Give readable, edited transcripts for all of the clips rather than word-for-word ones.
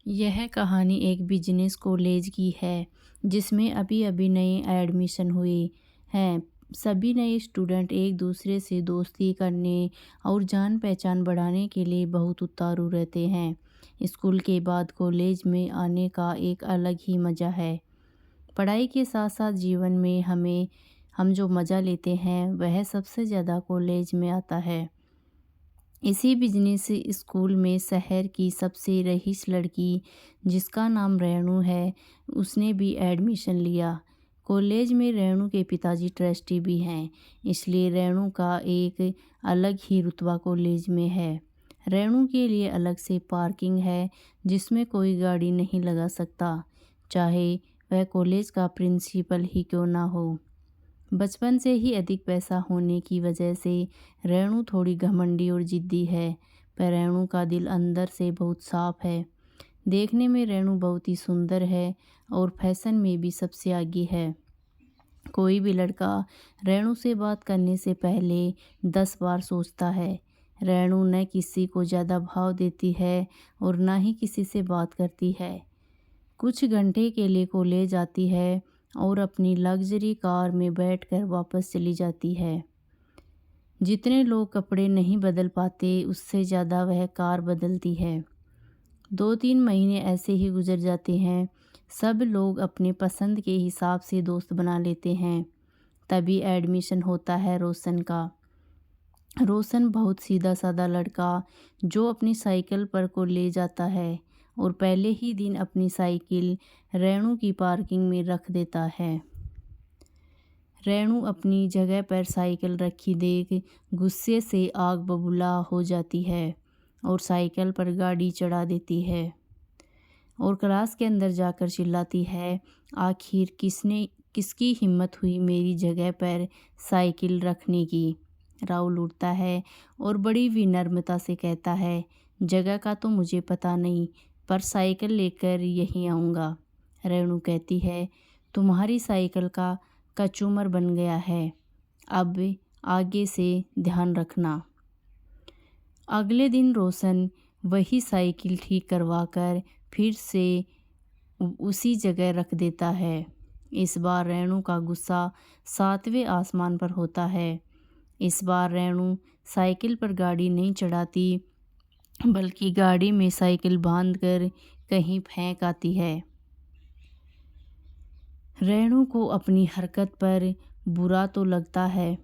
यह कहानी एक बिजनेस कॉलेज की है जिसमें अभी अभी नए एडमिशन हुए हैं। सभी नए स्टूडेंट एक दूसरे से दोस्ती करने और जान पहचान बढ़ाने के लिए बहुत उतारू रहते हैं। स्कूल के बाद कॉलेज में आने का एक अलग ही मज़ा है। पढ़ाई के साथ साथ जीवन में हम जो मज़ा लेते हैं वह सबसे ज़्यादा कॉलेज में आता है। इसी बिजनेस स्कूल में शहर की सबसे रईस लड़की जिसका नाम रेणु है, उसने भी एडमिशन लिया। कॉलेज में रेणु के पिताजी ट्रस्टी भी हैं, इसलिए रेणु का एक अलग ही रुतबा कॉलेज में है। रेणु के लिए अलग से पार्किंग है जिसमें कोई गाड़ी नहीं लगा सकता, चाहे वह कॉलेज का प्रिंसिपल ही क्यों ना हो। बचपन से ही अधिक पैसा होने की वजह से रेणु थोड़ी घमंडी और जिद्दी है, पर रेणु का दिल अंदर से बहुत साफ है। देखने में रेणु बहुत ही सुंदर है और फैशन में भी सबसे आगे है। कोई भी लड़का रेणु से बात करने से पहले 10 बार सोचता है। रेणु न किसी को ज़्यादा भाव देती है और ना ही किसी से बात करती है। कुछ घंटे के लिए कॉलेज आती है और अपनी लग्जरी कार में बैठकर वापस चली जाती है। जितने लोग कपड़े नहीं बदल पाते उससे ज़्यादा वह कार बदलती है। 2-3 महीने ऐसे ही गुजर जाते हैं। सब लोग अपने पसंद के हिसाब से दोस्त बना लेते हैं। तभी एडमिशन होता है रोशन का। रोशन बहुत सीधा साधा लड़का जो अपनी साइकिल पर कॉलेज जाता है और पहले ही दिन अपनी साइकिल रेणु की पार्किंग में रख देता है। रेणु अपनी जगह पर साइकिल रखी देख गुस्से से आग बबूला हो जाती है और साइकिल पर गाड़ी चढ़ा देती है और क्लास के अंदर जाकर चिल्लाती है, आखिर किसकी हिम्मत हुई मेरी जगह पर साइकिल रखने की। राहुल उठता है और बड़ी विनम्रता से कहता है, जगह का तो मुझे पता नहीं, पर साइकिल लेकर यहीं आऊँगा। रेणु कहती है, तुम्हारी साइकिल का कचूमर बन गया है, अब आगे से ध्यान रखना। अगले दिन रोशन वही साइकिल ठीक करवाकर फिर से उसी जगह रख देता है। इस बार रेणु का गुस्सा 7वें आसमान पर होता है। इस बार रेणु साइकिल पर गाड़ी नहीं चढ़ाती, बल्कि गाड़ी में साइकिल बांधकर कहीं फेंक आती है। रेणु को अपनी हरकत पर बुरा तो लगता है,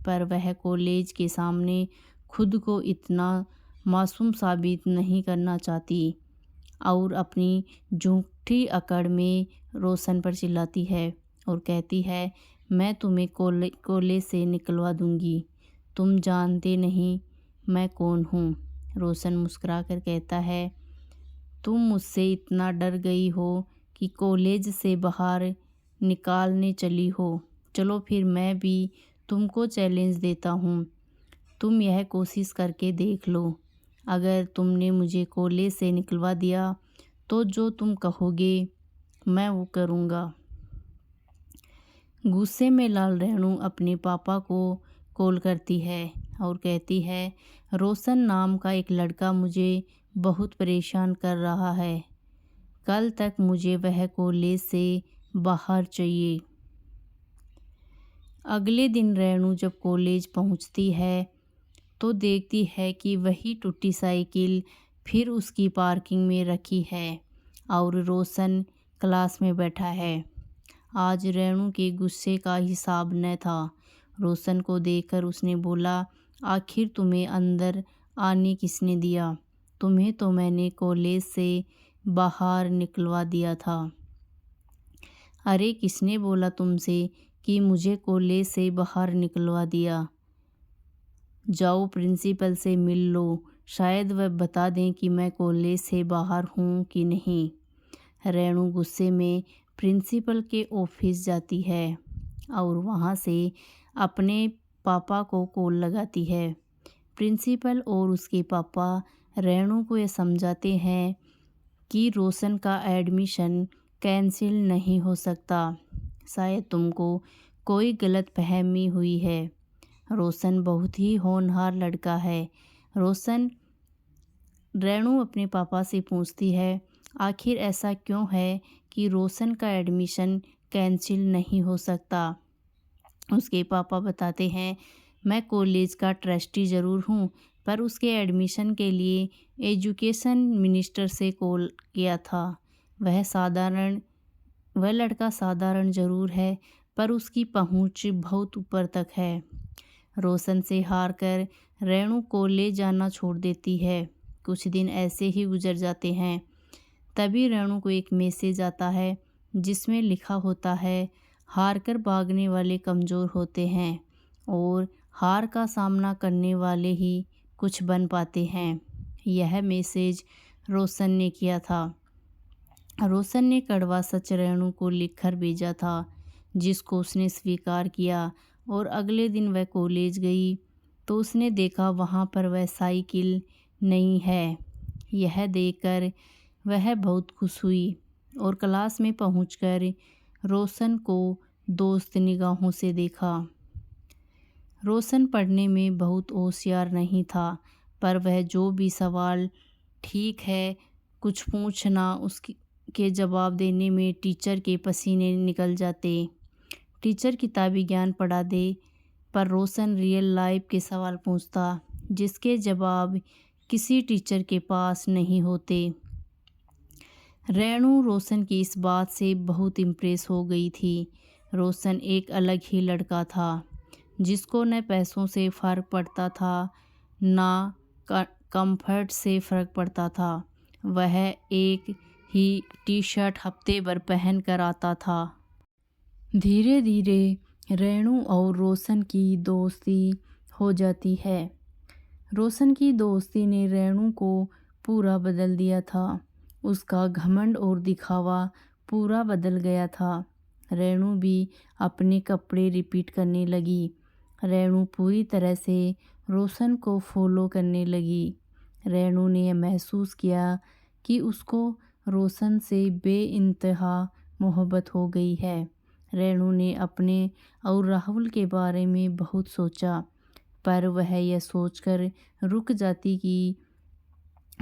पर वह कॉलेज के सामने खुद को इतना मासूम साबित नहीं करना चाहती और अपनी झूठी अकड़ में रोशन पर चिल्लाती है और कहती है, मैं तुम्हें कॉलेज से निकलवा दूंगी। तुम जानते नहीं मैं कौन हूँ। रोशन मुस्कुराकर कहता है, तुम मुझसे इतना डर गई हो कि कॉलेज से बाहर निकालने चली हो। चलो फिर मैं भी तुमको चैलेंज देता हूँ। तुम यह कोशिश करके देख लो। अगर तुमने मुझे कॉलेज से निकलवा दिया तो जो तुम कहोगे मैं वो करूँगा। गुस्से में लाल रेणु अपने पापा को कॉल करती है और कहती है, रोशन नाम का एक लड़का मुझे बहुत परेशान कर रहा है। कल तक मुझे वह कॉलेज से बाहर चाहिए। अगले दिन रेणु जब कॉलेज पहुंचती है तो देखती है कि वही टूटी साइकिल फिर उसकी पार्किंग में रखी है और रोशन क्लास में बैठा है। आज रेणु के गुस्से का हिसाब न था। रोशन को देखकर उसने बोला, आखिर तुम्हें अंदर आने किसने दिया? तुम्हें तो मैंने कॉलेज से बाहर निकलवा दिया था। अरे किसने बोला तुमसे कि मुझे कॉलेज से बाहर निकलवा दिया? जाओ प्रिंसिपल से मिल लो, शायद वह बता दें कि मैं कॉलेज से बाहर हूँ कि नहीं। रेणु गुस्से में प्रिंसिपल के ऑफिस जाती है और वहाँ से अपने पापा को कॉल लगाती है। प्रिंसिपल और उसके पापा रेणु को ये समझाते हैं कि रोशन का एडमिशन कैंसिल नहीं हो सकता। शायद तुमको कोई गलतफहमी हुई है। रोशन बहुत ही होनहार लड़का है। रेणु अपने पापा से पूछती है, आखिर ऐसा क्यों है कि रोशन का एडमिशन कैंसिल नहीं हो सकता। उसके पापा बताते हैं, मैं कॉलेज का ट्रस्टी ज़रूर हूँ, पर उसके एडमिशन के लिए एजुकेशन मिनिस्टर से कॉल किया था। वह लड़का साधारण ज़रूर है, पर उसकी पहुँच बहुत ऊपर तक है। रोशन से हार कर रेणु कॉलेज जाना छोड़ देती है। कुछ दिन ऐसे ही गुजर जाते हैं। तभी रेणु को एक मैसेज आता है जिसमें लिखा होता है, हार कर भागने वाले कमज़ोर होते हैं और हार का सामना करने वाले ही कुछ बन पाते हैं। यह मैसेज रोशन ने किया था। रोशन ने कड़वा सच रेणु को लिखकर भेजा था, जिसको उसने स्वीकार किया और अगले दिन वह कॉलेज गई तो उसने देखा वहाँ पर वह साइकिल नहीं है। यह देखकर वह बहुत खुश हुई और क्लास में पहुंचकर रोशन को दोस्त निगाहों से देखा। रोशन पढ़ने में बहुत होशियार नहीं था, पर वह जो भी सवाल ठीक है कुछ पूछना उसकी के जवाब देने में टीचर के पसीने निकल जाते। टीचर किताबी ज्ञान पढ़ा दे, पर रोशन रियल लाइफ के सवाल पूछता जिसके जवाब किसी टीचर के पास नहीं होते। रेणु रोशन की इस बात से बहुत इम्प्रेस हो गई थी। रोशन एक अलग ही लड़का था, जिसको न पैसों से फ़र्क पड़ता था, ना कंफर्ट से फ़र्क पड़ता था। वह एक ही टी शर्ट हफ्ते भर पहन कर आता था। धीरे धीरे रेणु और रोशन की दोस्ती हो जाती है। रोशन की दोस्ती ने रेणु को पूरा बदल दिया था। उसका घमंड और दिखावा पूरा बदल गया था। रेणु भी अपने कपड़े रिपीट करने लगी। रेणु पूरी तरह से रोशन को फॉलो करने लगी। रेणु ने महसूस किया कि उसको रोशन से बेइंतहा मोहब्बत हो गई है। रेणु ने अपने और राहुल के बारे में बहुत सोचा, पर वह यह सोचकर रुक जाती कि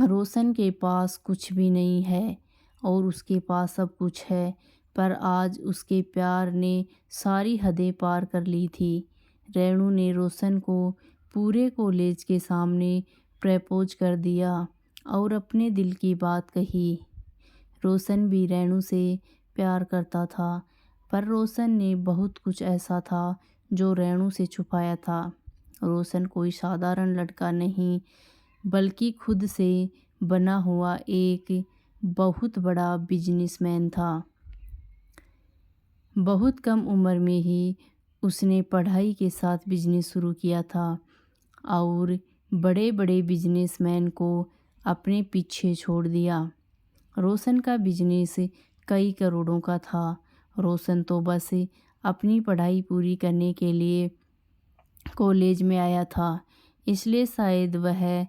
रोशन के पास कुछ भी नहीं है और उसके पास सब कुछ है, पर आज उसके प्यार ने सारी हदें पार कर ली थी। रेणु ने रोशन को पूरे कॉलेज के सामने प्रपोज कर दिया और अपने दिल की बात कही। रोशन भी रेणु से प्यार करता था, पर रोशन ने बहुत कुछ ऐसा था जो रेणु से छुपाया था। रोशन कोई साधारण लड़का नहीं, बल्कि खुद से बना हुआ एक बहुत बड़ा बिजनेसमैन था। बहुत कम उम्र में ही उसने पढ़ाई के साथ बिजनेस शुरू किया था और बड़े बड़े बिजनेसमैन को अपने पीछे छोड़ दिया। रोशन का बिजनेस कई करोड़ों का था। रोशन तो बस अपनी पढ़ाई पूरी करने के लिए कॉलेज में आया था, इसलिए शायद वह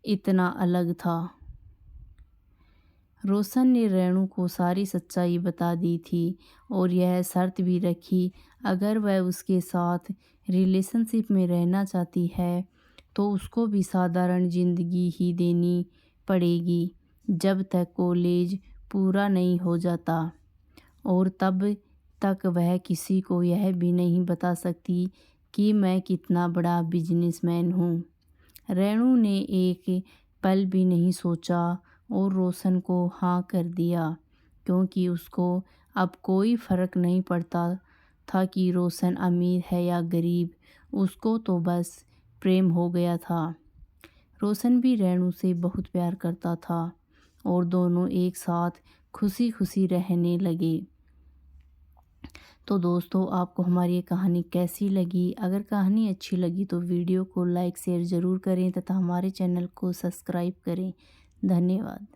इतना अलग था। रोशन ने रेणु को सारी सच्चाई बता दी थी और यह शर्त भी रखी, अगर वह उसके साथ रिलेशनशिप में रहना चाहती है तो उसको भी साधारण ज़िंदगी ही देनी पड़ेगी जब तक कॉलेज पूरा नहीं हो जाता, और तब तक वह किसी को यह भी नहीं बता सकती कि मैं कितना बड़ा बिजनेसमैन हूँ। रेणु ने एक पल भी नहीं सोचा और रोशन को हाँ कर दिया, क्योंकि उसको अब कोई फ़र्क नहीं पड़ता था कि रोशन अमीर है या गरीब। उसको तो बस प्रेम हो गया था। रोशन भी रेणु से बहुत प्यार करता था और दोनों एक साथ खुशी खुशी रहने लगे। तो दोस्तों, आपको हमारी ये कहानी कैसी लगी? अगर कहानी अच्छी लगी तो वीडियो को लाइक शेयर ज़रूर करें तथा हमारे चैनल को सब्सक्राइब करें। धन्यवाद।